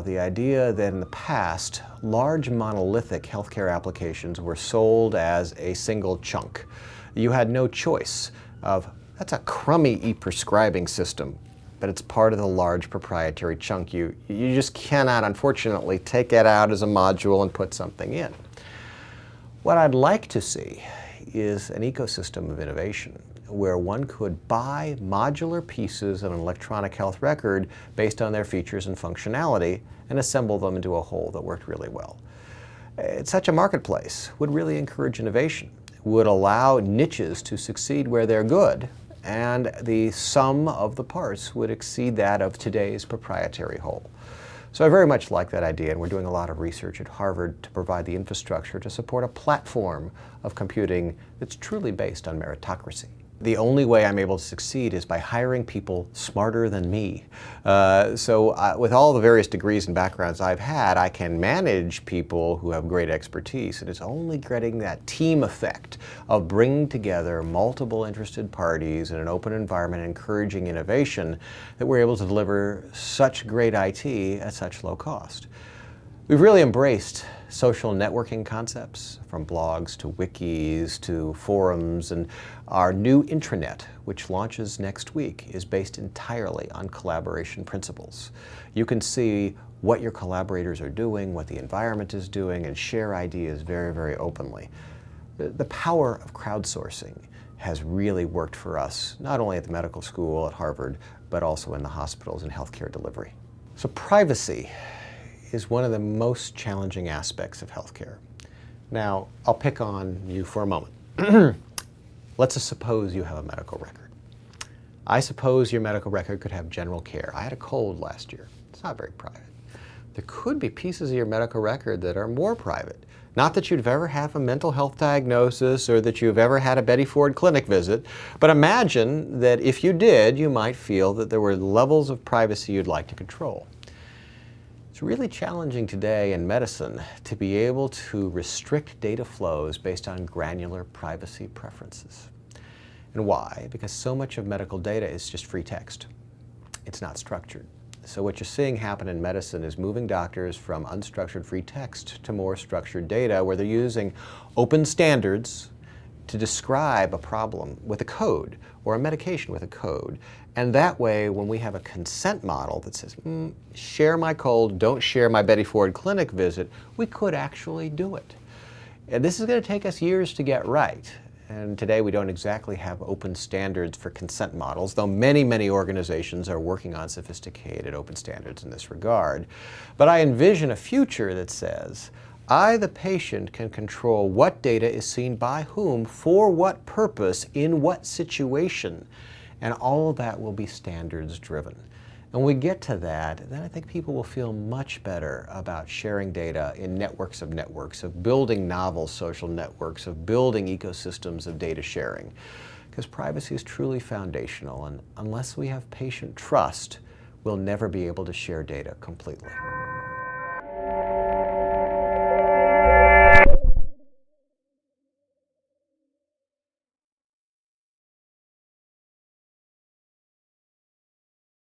The idea that in the past, large monolithic healthcare applications were sold as a single chunk. You had no choice of, that's a crummy e-prescribing system, but it's part of the large proprietary chunk. You just cannot, unfortunately, take it out as a module and put something in. What I'd like to see is an ecosystem of innovation where one could buy modular pieces of an electronic health record based on their features and functionality and assemble them into a whole that worked really well. Such a marketplace would really encourage innovation, would allow niches to succeed where they're good, and the sum of the parts would exceed that of today's proprietary whole. So I very much like that idea, and we're doing a lot of research at Harvard to provide the infrastructure to support a platform of computing that's truly based on meritocracy. The only way I'm able to succeed is by hiring people smarter than me. With all the various degrees and backgrounds I've had, I can manage people who have great expertise, and it's only getting that team effect of bringing together multiple interested parties in an open environment encouraging innovation that we're able to deliver such great IT at such low cost. We've really embraced social networking concepts, from blogs to wikis to forums, and our new intranet, which launches next week, is based entirely on collaboration principles. You can see what your collaborators are doing, what the environment is doing, and share ideas very, very openly. The power of crowdsourcing has really worked for us, not only at the medical school at Harvard, but also in the hospitals and healthcare delivery. So privacy is one of the most challenging aspects of healthcare. Now, I'll pick on you for a moment. Let's just suppose you have a medical record. I suppose your medical record could have general care. I had a cold last year. It's not very private. There could be pieces of your medical record that are more private. Not that you'd ever have a mental health diagnosis or that you've ever had a Betty Ford clinic visit, but imagine that if you did, you might feel that there were levels of privacy you'd like to control. It's really challenging today in medicine to be able to restrict data flows based on granular privacy preferences. And why? Because so much of medical data is just free text. It's not structured. So what you're seeing happen in medicine is moving doctors from unstructured free text to more structured data where they're using open standards to describe a problem with a code or a medication with a code. And that way, when we have a consent model that says, share my cold, don't share my Betty Ford clinic visit, we could actually do it. And this is going to take us years to get right. And today we don't exactly have open standards for consent models, though many, many organizations are working on sophisticated open standards in this regard. But I envision a future that says, I, the patient, can control what data is seen by whom, for what purpose, in what situation, and all of that will be standards driven. And when we get to that, then I think people will feel much better about sharing data in networks, of building novel social networks, of building ecosystems of data sharing. Because privacy is truly foundational, and unless we have patient trust, we'll never be able to share data completely.